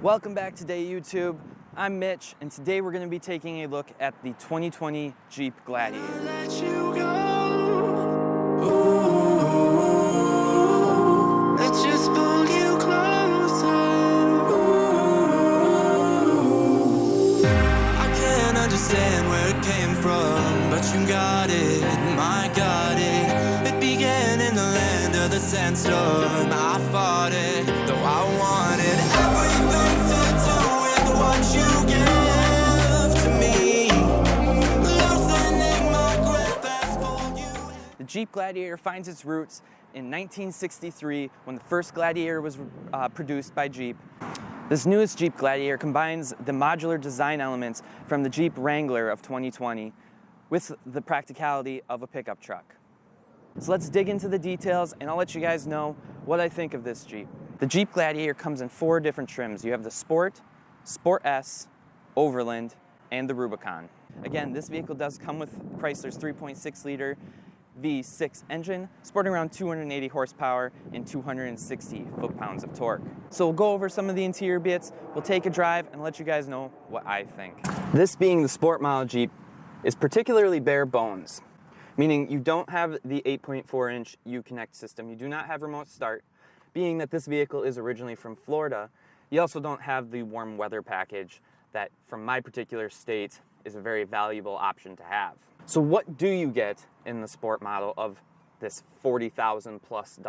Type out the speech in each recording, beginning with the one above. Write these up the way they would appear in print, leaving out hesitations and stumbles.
Welcome back today, YouTube. I'm Mitch, and today we're going to be taking a look at the 2020 Jeep Gladiator. Let you go. Let's just pull you closer. I can't understand where it came from, but you got it, my got it. It began in the land of the sandstorm. I fought it, though I wanted everything to do with what you give to me. Loosening my grip as for you. The Jeep Gladiator finds its roots in 1963 when the first Gladiator was produced by Jeep. This newest Jeep Gladiator combines the modular design elements from the Jeep Wrangler of 2020 with the practicality of a pickup truck. So let's dig into the details and I'll let you guys know what I think of this Jeep. The Jeep Gladiator comes in 4 different trims. You have the Sport, Sport S, Overland, and the Rubicon. Again, this vehicle does come with Chrysler's 3.6 liter V6 engine, sporting around 280 horsepower and 260 foot-pounds of torque. So we'll go over some of the interior bits, we'll take a drive, and let you guys know what I think. This being the Sport model Jeep is particularly bare bones, meaning you don't have the 8.4-inch Uconnect system, you do not have remote start. Being that this vehicle is originally from Florida, you also don't have the warm weather package that, from my particular state, is a very valuable option to have. So what do you get in the Sport model of this $40,000 plus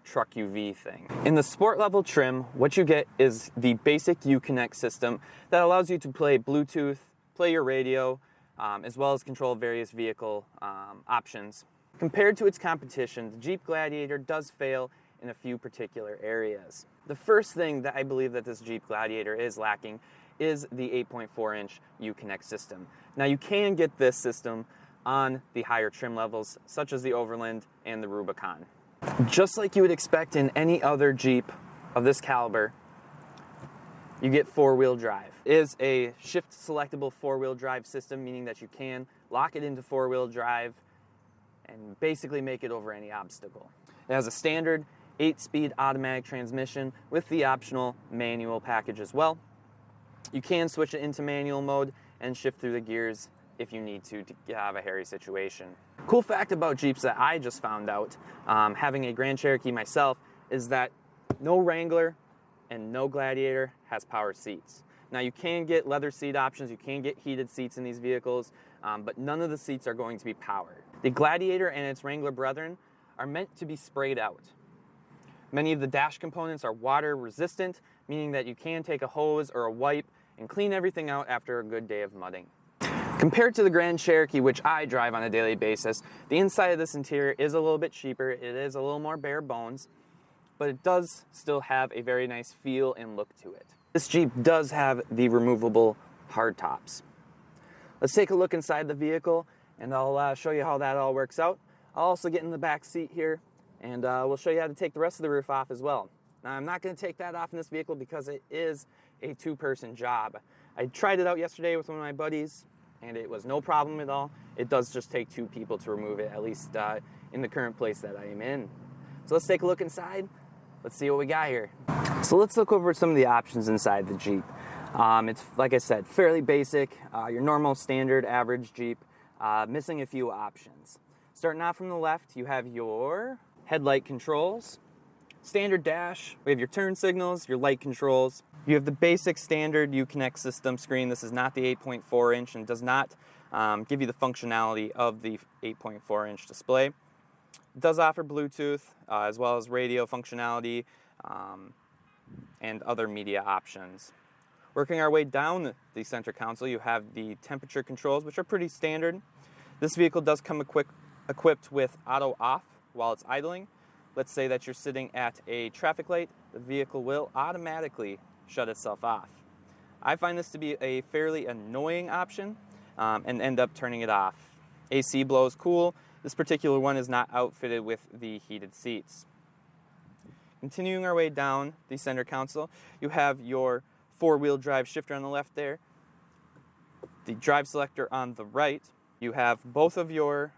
truck UV thing? In the Sport level trim, what you get is the basic Uconnect system that allows you to play Bluetooth, play your radio, as well as control various vehicle options. Compared to its competition, the Jeep Gladiator does fail in a few particular areas. The first thing that I believe that this Jeep Gladiator is lacking is the 8.4-inch Uconnect system. Now you can get this system on the higher trim levels, such as the Overland and the Rubicon. Just like you would expect in any other Jeep of this caliber, you get 4-wheel drive. It is a shift selectable 4-wheel drive system, meaning that you can lock it into 4-wheel drive and basically make it over any obstacle. It has a standard 8-speed automatic transmission with the optional manual package as well. You can switch it into manual mode and shift through the gears if you need to have a hairy situation. Cool fact about Jeeps that I just found out, having a Grand Cherokee myself, is that no Wrangler and no Gladiator has power seats. Now you can get leather seat options, you can get heated seats in these vehicles, but none of the seats are going to be powered. The Gladiator and its Wrangler brethren are meant to be sprayed out. Many of the dash components are water resistant, meaning that you can take a hose or a wipe and clean everything out after a good day of mudding. Compared to the Grand Cherokee, which I drive on a daily basis, the inside of this interior is a little bit cheaper, it is a little more bare bones, but it does still have a very nice feel and look to it. This Jeep does have the removable hardtops. Let's take a look inside the vehicle and I'll show you how that all works out. I'll also get in the back seat here and we'll show you how to take the rest of the roof off as well. Now I'm not going to take that off in this vehicle because it is a 2-person job. I tried it out yesterday with one of my buddies and it was no problem at all. It does just take 2 people to remove it, at least in the current place that I am in. So let's take a look inside. Let's see what we got here. So let's look over some of the options inside the Jeep. It's, like I said, fairly basic, your normal standard average Jeep, missing a few options. Starting off from the left, you have your headlight controls, standard dash, we have your turn signals, your light controls. You have the basic standard Uconnect system screen. This is not the 8.4-inch and does not give you the functionality of the 8.4-inch display. It does offer Bluetooth as well as radio functionality and other media options. Working our way down the center console, you have the temperature controls, which are pretty standard. This vehicle does come equipped with auto off while it's idling. Let's say that you're sitting at a traffic light, the vehicle will automatically shut itself off. I find this to be a fairly annoying option and end up turning it off. AC blows cool. This particular one is not outfitted with the heated seats. Continuing our way down the center console, you have your 4-wheel drive shifter on the left there, the drive selector on the right. You have both of your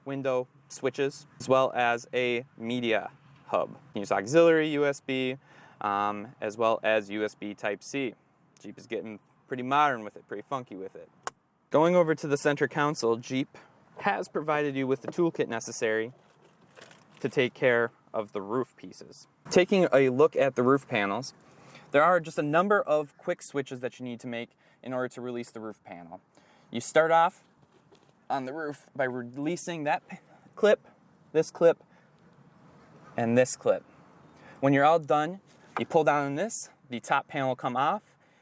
window switches as well as a media hub. You can use auxiliary, USB, as well as USB Type-C. Jeep is getting pretty modern with it, pretty funky with it. Going over to the center console, Jeep has provided you with the toolkit necessary to take care of the roof pieces. Taking a look at the roof panels, there are just a number of quick switches that you need to make in order to release the roof panel. You start off on the roof by releasing that clip, and this clip. When you're all done, you pull down on this, the top panel will come off,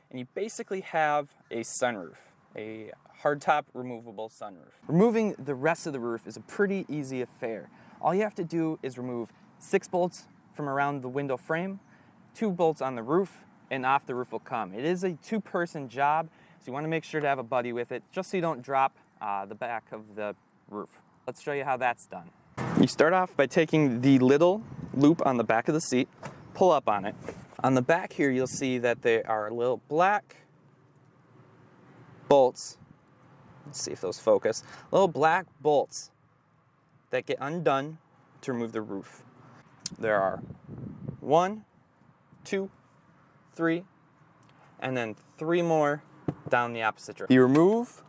and you basically have a sunroof, a hardtop removable sunroof. Removing the rest of the roof is a pretty easy affair. All you have to do is remove 6 bolts from around the window frame, 2 bolts on the roof, and off the roof will come. It is a 2-person job, so you want to make sure to have a buddy with it, just so you don't drop the back of the roof. Let's show you how that's done. You start off by taking the little loop on the back of the seat, pull up on it. On the back here, you'll see that there are little black bolts. Let's see if those focus. Little black bolts that get undone to remove the roof. There are 1, 2, 3, and then 3 more down the opposite direction. You remove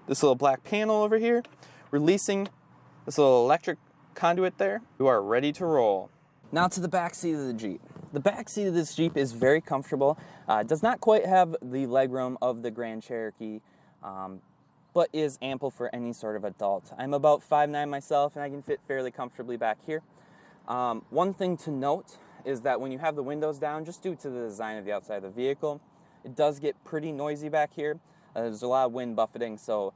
this little black panel over here, releasing this little electric conduit there. You are ready to roll. Now to the back seat of the Jeep. The back seat of this Jeep is very comfortable. It does not quite have the legroom of the Grand Cherokee, but is ample for any sort of adult. I'm about 5'9" myself, and I can fit fairly comfortably back here. One thing to note is that when you have the windows down, just due to the design of the outside of the vehicle, it does get pretty noisy back here. There's a lot of wind buffeting, so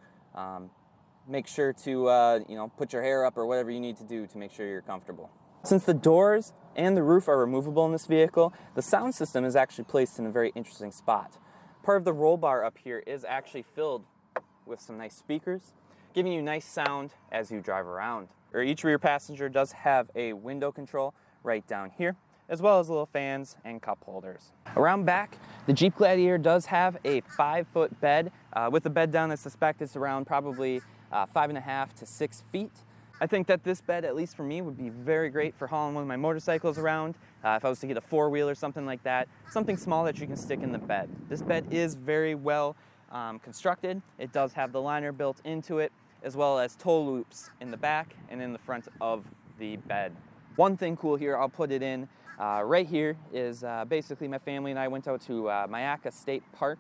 make sure to put your hair up or whatever you need to do to make sure you're comfortable. Since the doors and the roof are removable in this vehicle, the sound system is actually placed in a very interesting spot. Part of the roll bar up here is actually filled with some nice speakers, giving you nice sound as you drive around. Each rear passenger does have a window control right down here, as well as little fans and cup holders. Around back, the Jeep Gladiator does have a 5-foot bed. With the bed down, I suspect it's around probably 5.5 to 6 feet. I think that this bed, at least for me, would be very great for hauling one of my motorcycles around. If I was to get a 4-wheel or something like that, something small that you can stick in the bed. This bed is very well constructed. It does have the liner built into it, as well as tow loops in the back and in the front of the bed. One thing cool here, I'll put it in right here, is basically my family and I went out to Myakka State Park,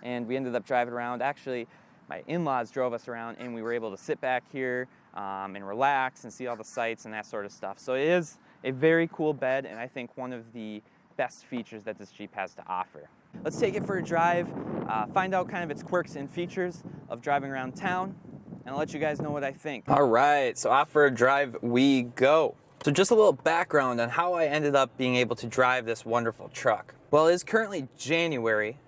and we ended up driving around. Actually, my in-laws drove us around, and we were able to sit back here and relax and see all the sights and that sort of stuff. So it is a very cool bed, and I think one of the best features that this Jeep has to offer. Let's take it for a drive, find out kind of its quirks and features of driving around town, and I'll let you guys know what I think. All right, so off for a drive we go. So just a little background on how I ended up being able to drive this wonderful truck. Well, it is currently January,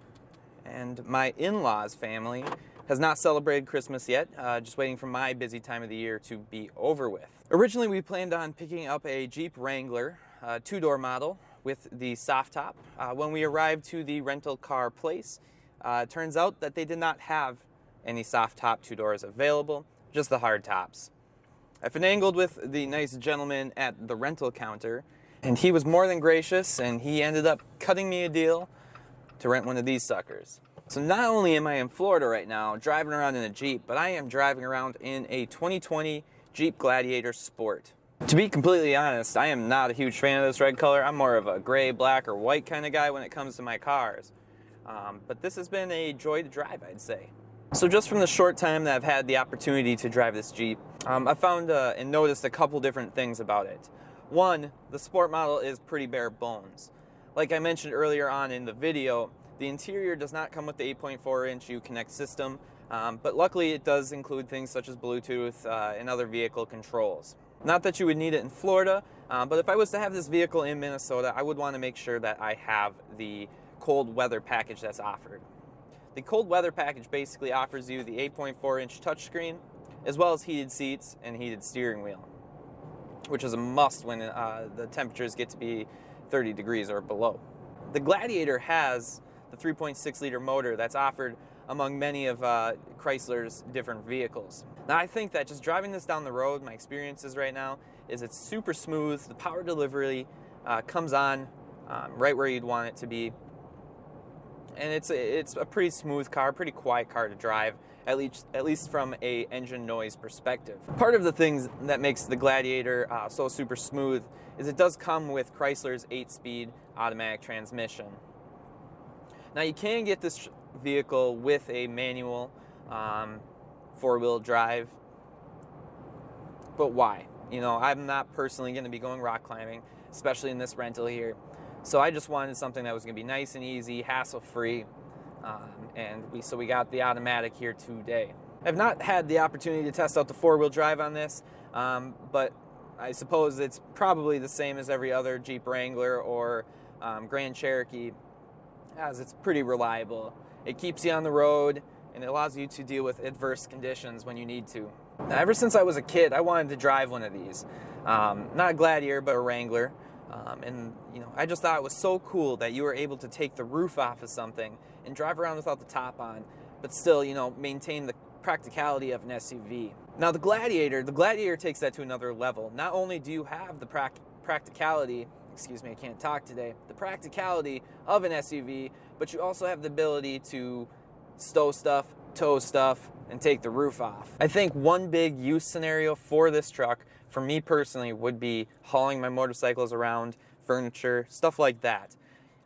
and my in-laws family has not celebrated Christmas yet, just waiting for my busy time of the year to be over with. Originally, we planned on picking up a Jeep Wrangler 2-door model with the soft top. When we arrived to the rental car place, it turns out that they did not have any soft top 2-doors available, just the hard tops. I finagled with the nice gentleman at the rental counter, and he was more than gracious, and he ended up cutting me a deal to rent one of these suckers. So not only am I in Florida right now, driving around in a Jeep, but I am driving around in a 2020 Jeep Gladiator Sport. To be completely honest, I am not a huge fan of this red color. I'm more of a gray, black, or white kind of guy when it comes to my cars. But this has been a joy to drive, I'd say. So just from the short time that I've had the opportunity to drive this Jeep, I found and noticed a couple different things about it. One, the Sport model is pretty bare bones. Like I mentioned earlier on in the video, the interior does not come with the 8.4-inch Uconnect system, but luckily it does include things such as Bluetooth and other vehicle controls. Not that you would need it in Florida, but if I was to have this vehicle in Minnesota, I would want to make sure that I have the cold weather package that's offered. The cold weather package basically offers you the 8.4-inch touchscreen, as well as heated seats and heated steering wheel, which is a must when the temperatures get to be 30 degrees or below. The Gladiator has the 3.6-liter motor that's offered among many of Chrysler's different vehicles. Now I think that just driving this down the road, my experiences right now, is it's super smooth. The power delivery comes on right where you'd want it to be. And it's a pretty smooth car, pretty quiet car to drive, at least from a engine noise perspective. Part of the things that makes the Gladiator so super smooth is it does come with Chrysler's 8-speed automatic transmission. Now you can get this vehicle with a manual 4-wheel drive, but why? You know, I'm not personally going to be going rock climbing, especially in this rental here. So I just wanted something that was going to be nice and easy, hassle-free, so we got the automatic here today. I've not had the opportunity to test out the 4-wheel drive on this, but I suppose it's probably the same as every other Jeep Wrangler or Grand Cherokee, as it's pretty reliable. It keeps you on the road, and it allows you to deal with adverse conditions when you need to. Now, ever since I was a kid, I wanted to drive one of these. Not a Gladiator, but a Wrangler. And you know, I just thought it was so cool that you were able to take the roof off of something and drive around without the top on, but still, you know, maintain the practicality of an SUV. Now the Gladiator takes that to another level. Not only do you have the practicality, excuse me, I can't talk today, the practicality of an SUV, but you also have the ability to stow stuff, tow stuff, and take the roof off. I think one big use scenario for this truck, for me personally, would be hauling my motorcycles around, furniture, stuff like that.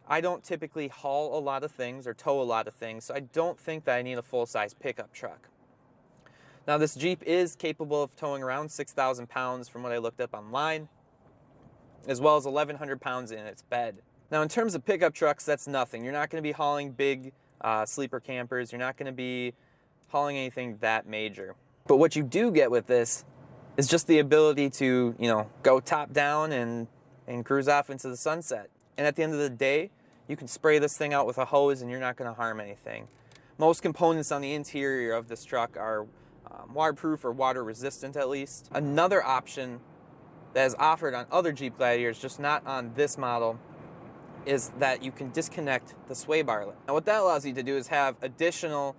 I don't typically haul a lot of things or tow a lot of things, so I don't think that I need a full-size pickup truck. Now this Jeep is capable of towing around 6,000 pounds from what I looked up online, as well as 1,100 pounds in its bed. Now in terms of pickup trucks, that's nothing. You're not going to be hauling big sleeper campers. You're not going to be hauling anything that major. But what you do get with this is just the ability to, you know, go top down and cruise off into the sunset. And at the end of the day, you can spray this thing out with a hose and you're not going to harm anything. Most components on the interior of this truck are waterproof or water resistant at least. Another option that is offered on other Jeep Gladiators, just not on this model, is that you can disconnect the sway bar. Now what that allows you to do is have additional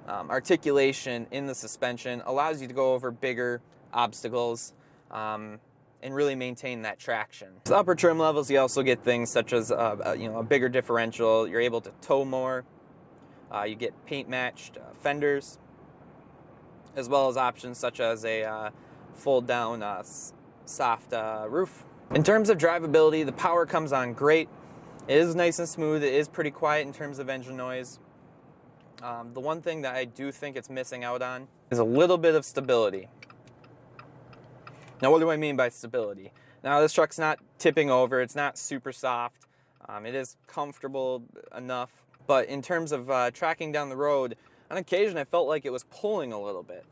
articulation in the suspension, allows you to go over bigger obstacles, and really maintain that traction. The upper trim levels, you also get things such as a bigger differential. You're able to tow more. You get paint matched fenders, as well as options such as a fold down soft roof. In terms of drivability, the power comes on great. It is nice and smooth. It is pretty quiet in terms of engine noise. The one thing that I do think it's missing out on is a little bit of stability. Now, what do I mean by stability? Now, this truck's not tipping over. It's not super soft. It is comfortable enough. But in terms of tracking down the road, on occasion, I felt like it was pulling a little bit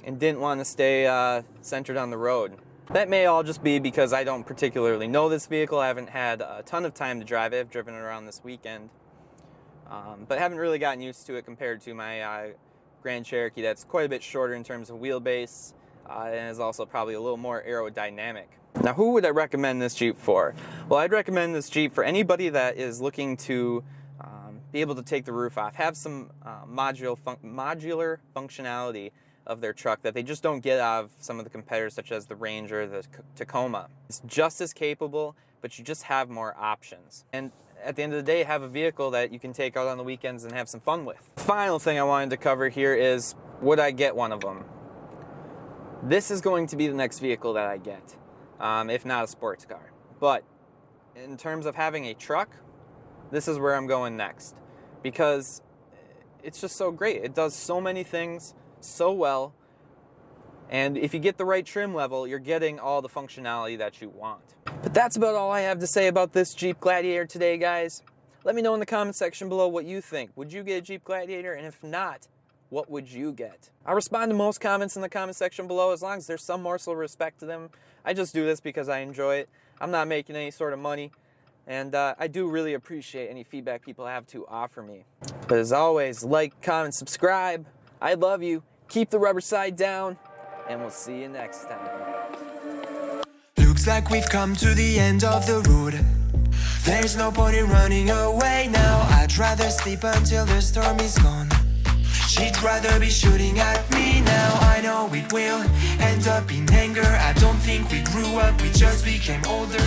and didn't want to stay centered on the road. That may all just be because I don't particularly know this vehicle. I haven't had a ton of time to drive it. I've driven it around this weekend. But haven't really gotten used to it compared to my Grand Cherokee that's quite a bit shorter in terms of wheelbase and is also probably a little more aerodynamic. Now, who would I recommend this Jeep for? Well, I'd recommend this Jeep for anybody that is looking to be able to take the roof off, have some modular functionality of their truck that they just don't get out of some of the competitors such as the Ranger or the Tacoma. It's just as capable, but you just have more options. And at the end of the day, have a vehicle that you can take out on the weekends and have some fun with. Final thing I wanted to cover here is, would I get one of them? This is going to be the next vehicle that I get, if not a sports car. But in terms of having a truck, this is where I'm going next, because it's just so great. It does so many things so well, and if you get the right trim level, you're getting all the functionality that you want. But that's about all I have to say about this Jeep Gladiator today, guys. Let me know in the comment section below what you think. Would you get a Jeep Gladiator? And if not, what would you get? I respond to most comments in the comment section below as long as there's some morsel of respect to them. I just do this because I enjoy it. I'm not making any sort of money. And I do really appreciate any feedback people have to offer me. But as always, like, comment, subscribe. I love you. Keep the rubber side down. And we'll see you next time. Looks like we've come to the end of the road. There's no point in running away now. I'd rather sleep until the storm is gone. She'd rather be shooting at me now. I know it will end up in anger. I don't think we grew up, we just became older.